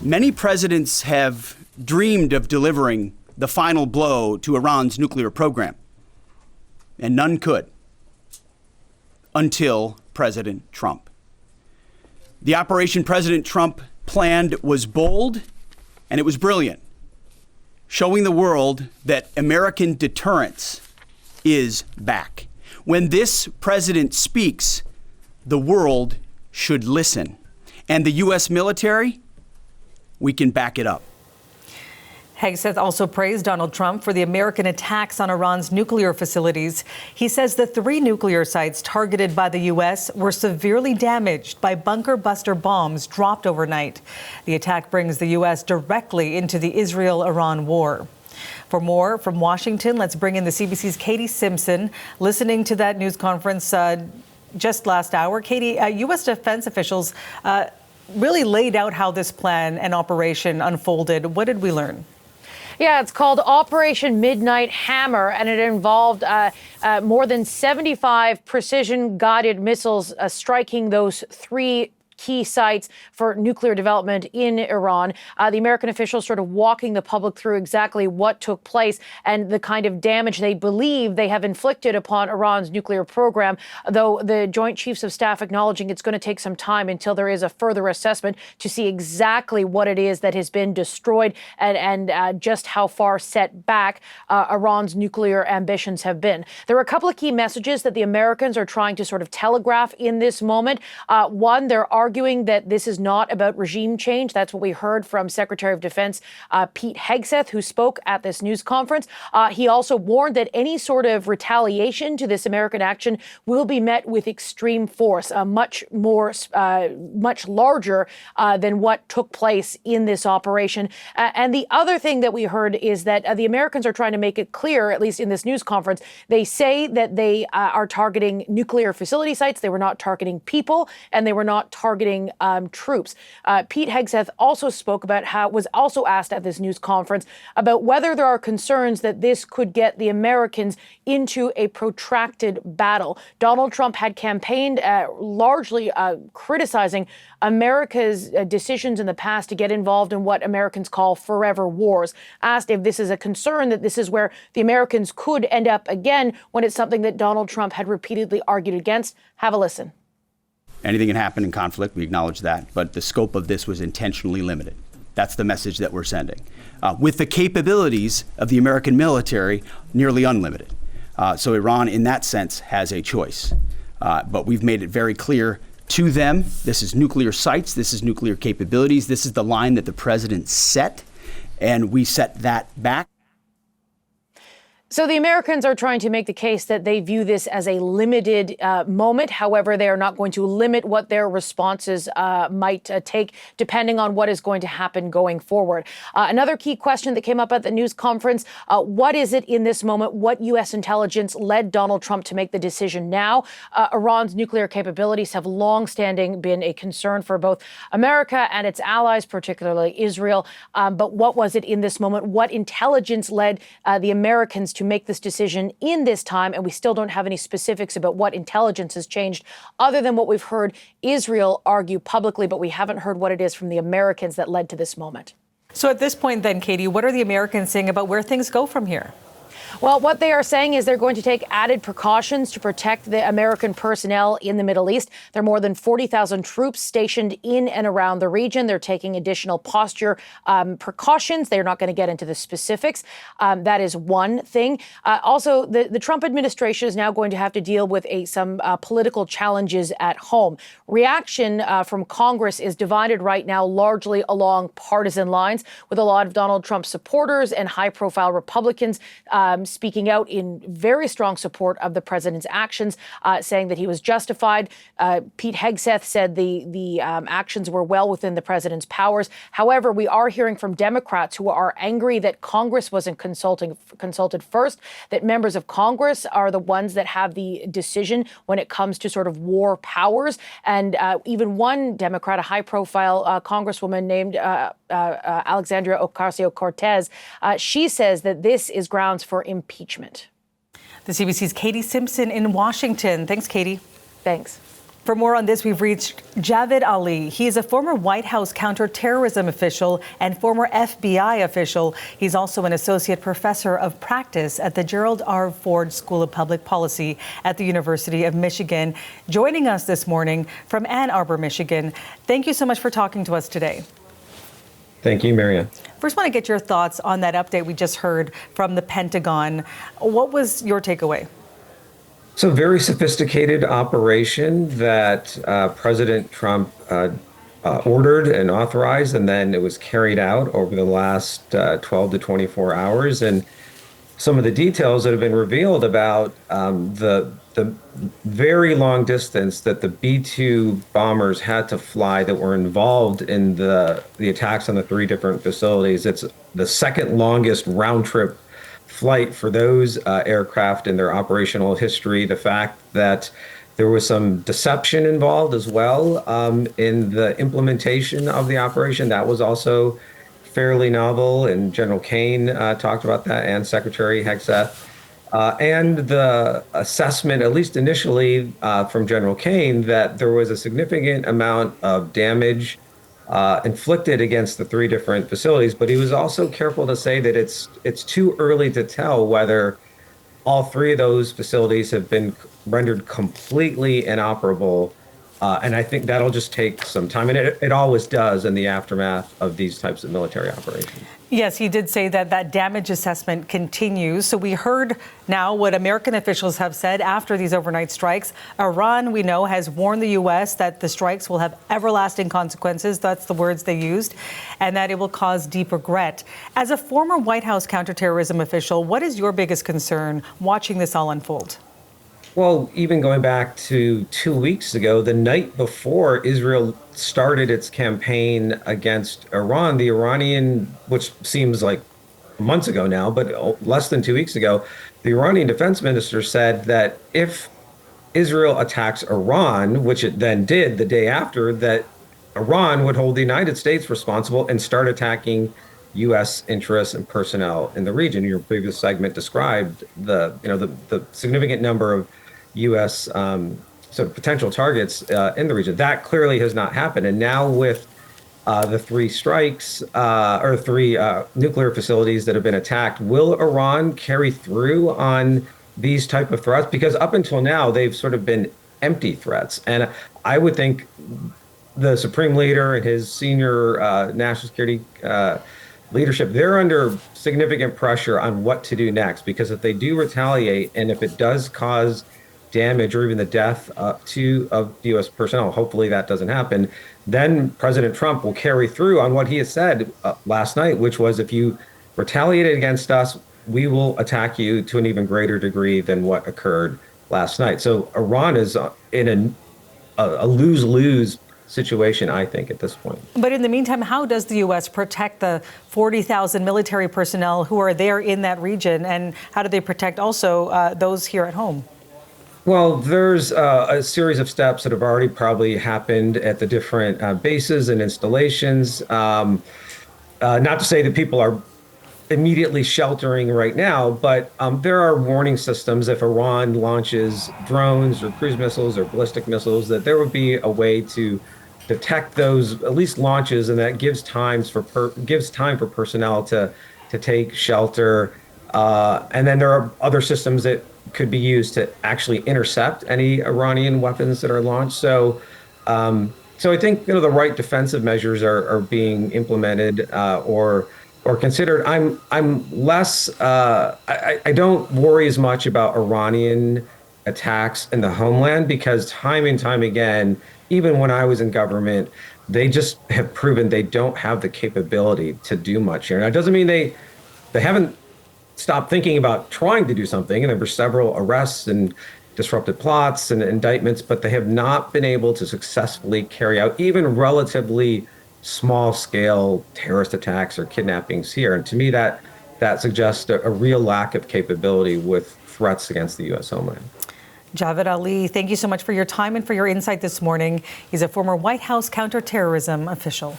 Many presidents have dreamed of delivering the final blow to Iran's nuclear program, and none could until President Trump. The operation President Trump planned was bold and it was brilliant, showing the world that American deterrence is back. When this president speaks, the world should listen. And the U.S. military, we can back it up. Hegseth also praised Donald Trump for the American attacks on Iran's nuclear facilities. He says the 3 nuclear sites targeted by the U.S. were severely damaged by bunker buster bombs dropped overnight. The attack brings the U.S. directly into the Israel-Iran war. For more from Washington, let's bring in the CBC's Katie Simpson, listening to that news conference just last hour. Katie, U.S. defense officials really laid out how this plan and operation unfolded. What did we learn? Yeah, it's called Operation Midnight Hammer, and it involved more than 75 precision-guided missiles striking those 3 key sites for nuclear development in Iran. The American officials sort of walking the public through exactly what took place and the kind of damage they believe they have inflicted upon Iran's nuclear program, though the Joint Chiefs of Staff acknowledging it's going to take some time until there is a further assessment to see exactly what it is that has been destroyed and just how far set back Iran's nuclear ambitions have been. There are a couple of key messages that the Americans are trying to sort of telegraph in this moment. One, they're arguing that this is not about regime change. That's what we heard from Secretary of Defense Pete Hegseth, who spoke at this news conference. He also warned that any sort of retaliation to this American action will be met with extreme force, much larger than what took place in this operation. And the other thing that we heard is that the Americans are trying to make it clear, at least in this news conference, they say that they are targeting nuclear facility sites. They were not targeting people, and they were not targeting troops. Pete Hegseth also spoke about was also asked at this news conference about whether there are concerns that this could get the Americans into a protracted battle. Donald Trump had campaigned largely criticizing America's decisions in the past to get involved in what Americans call forever wars. Asked if this is a concern, that this is where the Americans could end up again when it's something that Donald Trump had repeatedly argued against. Have a listen. Anything can happen in conflict, we acknowledge that, but the scope of this was intentionally limited. That's the message that we're sending. With the capabilities of the American military, nearly unlimited. So Iran, in that sense, has a choice. But we've made it very clear to them, this is nuclear sites, this is nuclear capabilities, this is the line that the president set, and we set that back. So the Americans are trying to make the case that they view this as a limited moment. However, they are not going to limit what their responses might take, depending on what is going to happen going forward. Another key question that came up at the news conference, what is it in this moment? What U.S. intelligence led Donald Trump to make the decision now? Iran's nuclear capabilities have long-standing been a concern for both America and its allies, particularly Israel. But what was it in this moment? What intelligence led the Americans to make this decision in this time? And we still don't have any specifics about what intelligence has changed other than what we've heard Israel argue publicly, but we haven't heard what it is from the Americans that led to this moment. So at this point then, Katie, what are the Americans saying about where things go from here? Well, what they are saying is they're going to take added precautions to protect the American personnel in the Middle East. There are more than 40,000 troops stationed in and around the region. They're taking additional posture precautions. They're not going to get into the specifics. That is one thing. Also, the Trump administration is now going to have to deal with some political challenges at home. Reaction from Congress is divided right now largely along partisan lines, with a lot of Donald Trump supporters and high-profile Republicans speaking out in very strong support of the president's actions, saying that he was justified. Pete Hegseth said the actions were well within the president's powers. However, we are hearing from Democrats who are angry that Congress wasn't consulted first, that members of Congress are the ones that have the decision when it comes to sort of war powers. And even one Democrat, a high-profile Congresswoman named Alexandria Ocasio-Cortez, she says that this is grounds for impeachment. The CBC's Katie Simpson in Washington. Thanks, Katie. Thanks. For more on this, we've reached Javed Ali. He is a former White House counterterrorism official and former FBI official. He's also an associate professor of practice at the Gerald R. Ford School of Public Policy at the University of Michigan, joining us this morning from Ann Arbor, Michigan. Thank you so much for talking to us today. Thank you, Marianne. First, I want to get your thoughts on that update we just heard from the Pentagon. What was your takeaway? So, very sophisticated operation that President Trump ordered and authorized, and then it was carried out over the last 12 to 24 hours. And some of the details that have been revealed about the very long distance that the B-2 bombers had to fly that were involved in the attacks on the three different facilities. It's the second longest round trip flight for those aircraft in their operational history. The fact that there was some deception involved as well in the implementation of the operation, that was also fairly novel. And General Kane talked about that, and Secretary Hegseth. And the assessment, at least initially from General Kane, that there was a significant amount of damage inflicted against the three different facilities, but he was also careful to say that it's too early to tell whether all three of those facilities have been rendered completely inoperable. And I think that'll just take some time, and it always does in the aftermath of these types of military operations. Yes, he did say that that damage assessment continues. So we heard now what American officials have said after these overnight strikes. Iran, we know, has warned the U.S. that the strikes will have everlasting consequences. That's the words they used, and that it will cause deep regret. As a former White House counterterrorism official, what is your biggest concern watching this all unfold? Well, even going back to 2 weeks ago, the night before Israel started its campaign against Iran, the Iranian, which seems like months ago now, but less than 2 weeks ago, the Iranian defense minister said that if Israel attacks Iran, which it then did the day after, that Iran would hold the United States responsible and start attacking U.S. interests and personnel in the region. Your previous segment described the significant number of U.S. sort of potential targets in the region. That clearly has not happened. And now with the three strikes or three nuclear facilities that have been attacked, will Iran carry through on these type of threats? Because up until now, they've sort of been empty threats. And I would think the Supreme Leader and his senior national security leadership, they're under significant pressure on what to do next. Because if they do retaliate, and if it does cause damage or even the death of U.S. personnel, hopefully that doesn't happen, then President Trump will carry through on what he has said last night, which was, if you retaliated against us, we will attack you to an even greater degree than what occurred last night. So Iran is in a lose-lose situation, I think, at this point. But in the meantime, how does the U.S. protect the 40,000 military personnel who are there in that region, and how do they protect also those here at home? Well, there's a series of steps that have already probably happened at the different bases and installations. Not to say that people are immediately sheltering right now, but there are warning systems if Iran launches drones or cruise missiles or ballistic missiles, that there would be a way to detect those, at least launches, and that gives time for personnel to take shelter. And then there are other systems that could be used to actually intercept any Iranian weapons that are launched. So I think the right defensive measures are being implemented or considered. I'm less. I don't worry as much about Iranian attacks in the homeland, because time and time again, even when I was in government, they just have proven they don't have the capability to do much here. Now, it doesn't mean they haven't stopped thinking about trying to do something, and there were several arrests and disrupted plots and indictments, but they have not been able to successfully carry out even relatively small-scale terrorist attacks or kidnappings here. And to me, that suggests a real lack of capability with threats against the U.S. homeland. Javed Ali, thank you so much for your time and for your insight this morning. He's a former White House counterterrorism official.